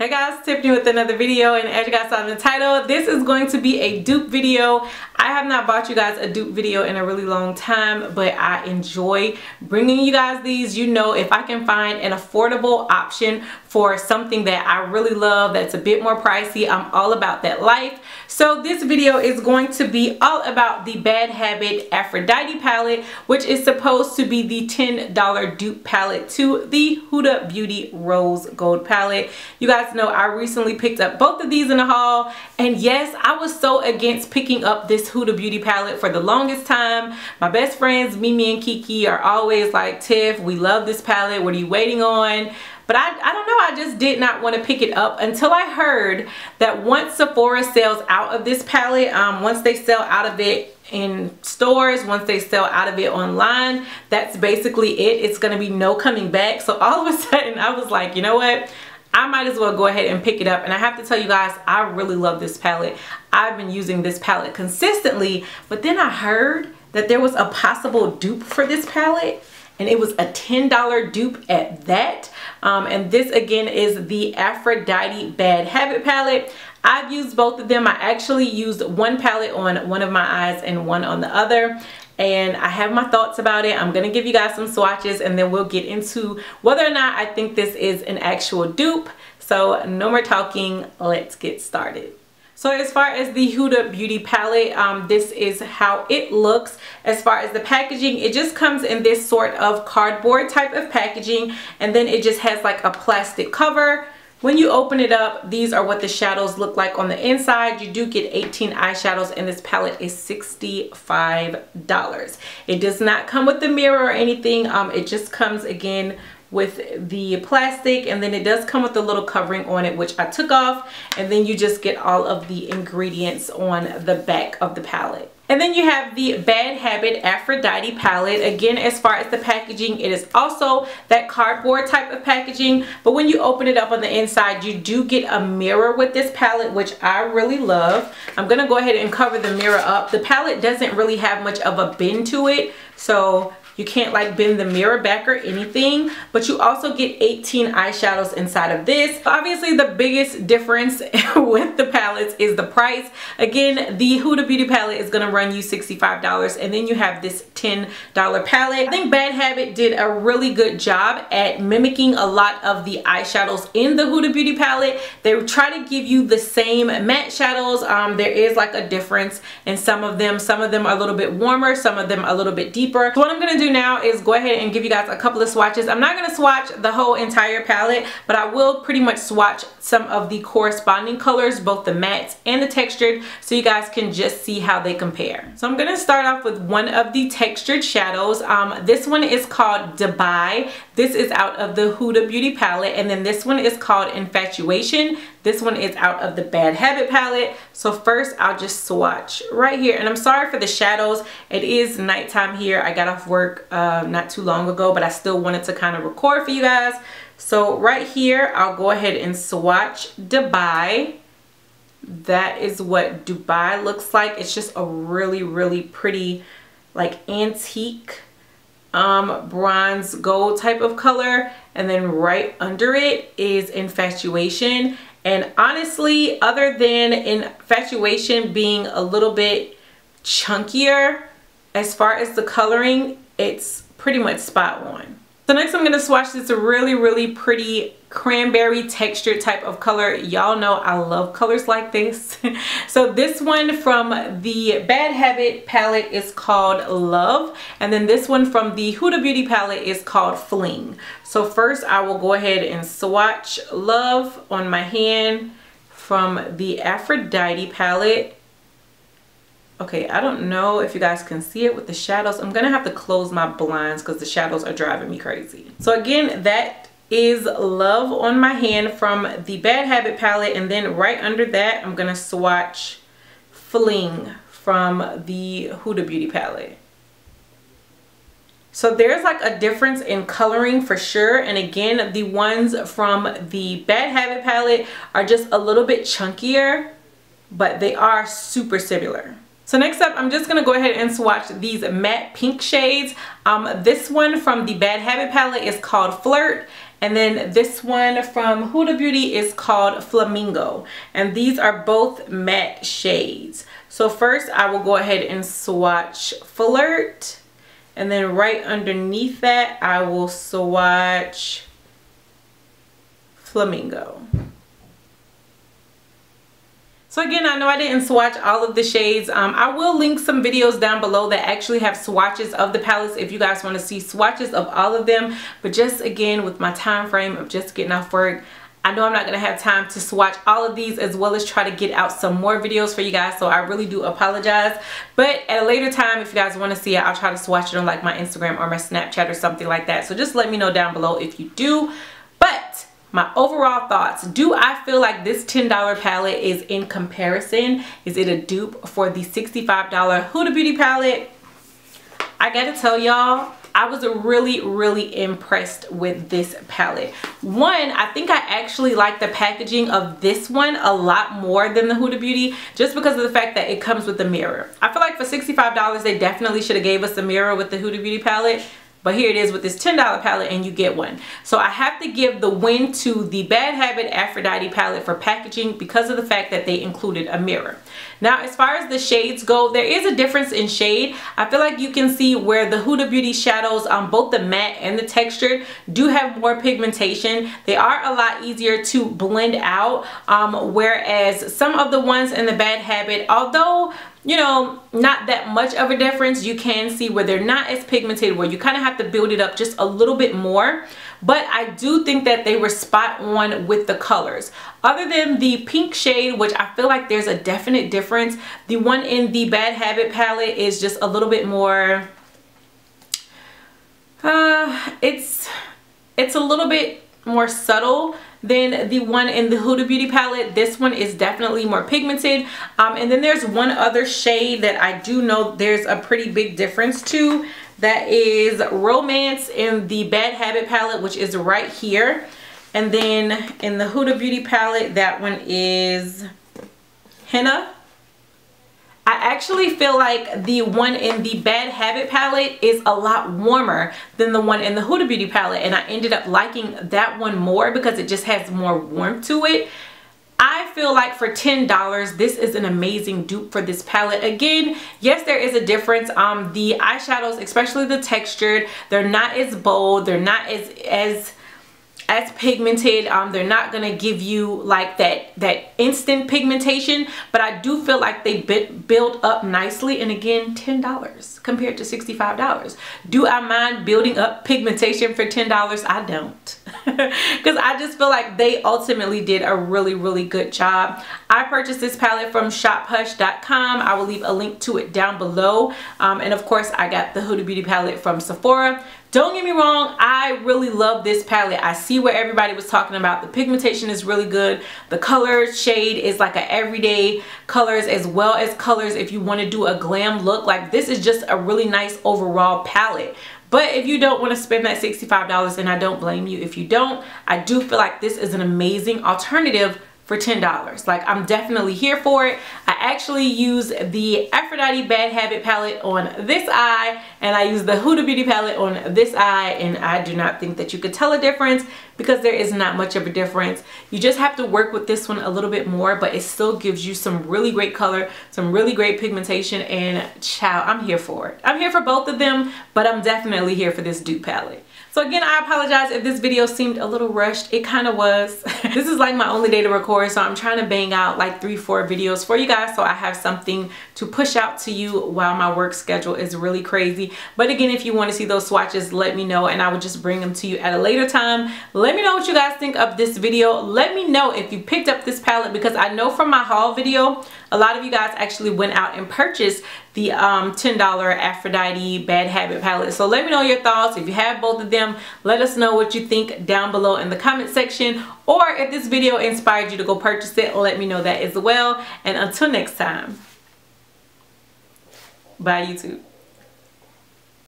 Hey guys, Tiffany with another video, and as you guys saw in the title, this is going to be a dupe video. I have not bought you guys a dupe video in a really long time, but I enjoy bringing you guys these. You know, if I can find an affordable option for something that I really love that's a bit more pricey, I'm all about that life. So this video is going to be all about the Bad Habit Aphrodite palette, which is supposed to be the $10 dupe palette to the Huda Beauty Rose Gold palette. You guys know I recently picked up both of these in a haul, and yes, I was so against picking up this Huda Beauty palette for the longest time. My best friends Mimi and Kiki are always like, Tiff, we love this palette, what are you waiting on? But I don't know, I just did not want to pick it up until I heard that once Sephora sells out of this palette, once they sell out of it in stores, once they sell out of it online, that's basically it. It's going to be no coming back. So all of a sudden I was like, you know what? I might as well go ahead and pick it up. And I have to tell you guys, I really love this palette. I've been using this palette consistently, but then I heard that there was a possible dupe for this palette, and it was a $10 dupe at that. And this again is the Aphrodite Bad Habit palette. I've used both of them. I actually used one palette on one of my eyes and one on the other, and I have my thoughts about it. I'm gonna give you guys some swatches, and then we'll get into whether or not I think this is an actual dupe. So no more talking, let's get started. So as far as the Huda Beauty palette, this is how it looks. As far as the packaging, it just comes in this sort of cardboard type of packaging, and then it just has like a plastic cover. When you open it up, these are what the shadows look like on the inside. You do get 18 eyeshadows, and this palette is $65. It does not come with the mirror or anything. It just comes again with the plastic, and then it does come with a little covering on it, which I took off, and then you just get all of the ingredients on the back of the palette. And then you have the Bad Habit Aphrodite palette. Again, as far as the packaging, it is also that cardboard type of packaging, but when you open it up on the inside, you do get a mirror with this palette, which I really love. I'm gonna go ahead and cover the mirror up. The palette doesn't really have much of a bend to it, so you can't like bend the mirror back or anything, but you also get 18 eyeshadows inside of this. Obviously the biggest difference with the palettes is the price. Again, the Huda Beauty palette is gonna run you $65, and then you have this $10 palette. I think Bad Habit did a really good job at mimicking a lot of the eyeshadows in the Huda Beauty palette. They try to give you the same matte shadows. There is like a difference in some of them. Some of them are a little bit warmer, some of them are a little bit deeper. So what I'm gonna do now is go ahead and give you guys a couple of swatches. I'm not going to swatch the whole entire palette, but I will pretty much swatch some of the corresponding colors, both the mattes and the textured, so you guys can just see how they compare. So I'm going to start off with one of the textured shadows. This one is called DUPE. This is out of the Huda Beauty palette, and then this one is called Infatuation. This one is out of the Bad Habit palette. So first I'll just swatch right here, and I'm sorry for the shadows. It is nighttime here. I got off work not too long ago, but I still wanted to kind of record for you guys. So right here I'll go ahead and swatch DUPE. That is what DUPE looks like. It's just a really pretty like antique bronze gold type of color, and then right under it is Infatuation. And honestly, other than Infatuation being a little bit chunkier, as far as the coloring, it's pretty much spot on. So next I'm going to swatch this really pretty cranberry texture type of color. Y'all know I love colors like this. So this one from the Bad Habit palette is called Love, and then this one from the Huda Beauty palette is called Fling. So first I will go ahead and swatch Love on my hand from the Aphrodite palette. Okay, I don't know if you guys can see it with the shadows. I'm gonna have to close my blinds because the shadows are driving me crazy. So again, that is Love on my hand from the Bad Habit palette, and then right under that I'm gonna swatch Fling from the Huda Beauty palette. So there's like a difference in coloring for sure, and again, the ones from the Bad Habit palette are just a little bit chunkier, but they are super similar. So next up, I'm just going to go ahead and swatch these matte pink shades. This one from the Bad Habit palette is called Flirt, And then this one from Huda Beauty is called Flamingo. And these are both matte shades. So first I will go ahead and swatch Flirt. And then right underneath that, I will swatch Flamingo. So again, I know I didn't swatch all of the shades. I will link some videos down below that actually have swatches of the palettes if you guys want to see swatches of all of them. But just again, with my time frame of just getting off work, I know I'm not going to have time to swatch all of these, as well as try to get out some more videos for you guys. So I really do apologize. But at a later time, if you guys want to see it, I'll try to swatch it on like my Instagram or my Snapchat or something like that. So just let me know down below if you do. But my overall thoughts, do I feel like this $10 palette is in comparison? Is it a dupe for the $65 Huda Beauty palette? I gotta tell y'all, I was really impressed with this palette. One, I think I actually like the packaging of this one a lot more than the Huda Beauty, just because of the fact that it comes with a mirror. I feel like for $65 they definitely should have gave us a mirror with the Huda Beauty palette. But here it is with this $10 palette and you get one. So I have to give the win to the Bad Habit Aphrodite palette for packaging because of the fact that they included a mirror. Now as far as the shades go, there is a difference in shade. I feel like you can see where the Huda Beauty shadows, both the matte and the textured, do have more pigmentation. They are a lot easier to blend out, whereas some of the ones in the Bad Habit, although you know, not that much of a difference, you can see where they're not as pigmented, where you kind of have to build it up just a little bit more. But I do think that they were spot on with the colors. Other than the pink shade, which I feel like there's a definite difference, the one in the Bad Habit palette is just a little bit more, it's a little bit more subtle than the one in the Huda Beauty palette. This one is definitely more pigmented. And then there's one other shade that I do know there's a pretty big difference to. That is Romance in the Bad Habit palette, which is right here. And then in the Huda Beauty palette, that one is Henna. I actually feel like the one in the Bad Habit palette is a lot warmer than the one in the Huda Beauty palette, and I ended up liking that one more because it just has more warmth to it. I feel like for $10, this is an amazing dupe for this palette. Again, yes, there is a difference. The eyeshadows, especially the textured, they're not as bold, they're not as pigmented. They're not gonna give you like that instant pigmentation, but I do feel like they build up nicely. And again, $10 compared to $65. Do I mind building up pigmentation for $10? I don't, because I just feel like they ultimately did a really good job. I purchased this palette from shophush.com. I will leave a link to it down below. And of course I got the Huda Beauty palette from Sephora. Don't get me wrong, I really love this palette. I see what everybody was talking about. The pigmentation is really good. The color shade is like an everyday colors, as well as colors if you want to do a glam look. Like, this is just a really nice overall palette. But if you don't want to spend that $65, and I don't blame you if you don't, I do feel like this is an amazing alternative for $10. Like, I'm definitely here for it. I actually use the Aphrodite Bad Habit palette on this eye, and I use the Huda Beauty palette on this eye, and I do not think that you could tell a difference because there is not much of a difference. You just have to work with this one a little bit more, but it still gives you some really great color, some really great pigmentation, and child, I'm here for it. I'm here for both of them, but I'm definitely here for this dupe palette. So again, I apologize if this video seemed a little rushed. It kind of was. This is like my only day to record, so I'm trying to bang out like 3-4 videos for you guys, so I have something to push out to you while my work schedule is really crazy. But again, if you want to see those swatches, let me know, and I will just bring them to you at a later time. Let me know what you guys think of this video. Let me know if you picked up this palette, because I know from my haul video, a lot of you guys actually went out and purchased the $10 Aphrodite Bad Habit palette. So let me know your thoughts. If you have both of them, let us know what you think down below in the comment section. Or if this video inspired you to go purchase it, let me know that as well. And until next time, bye YouTube.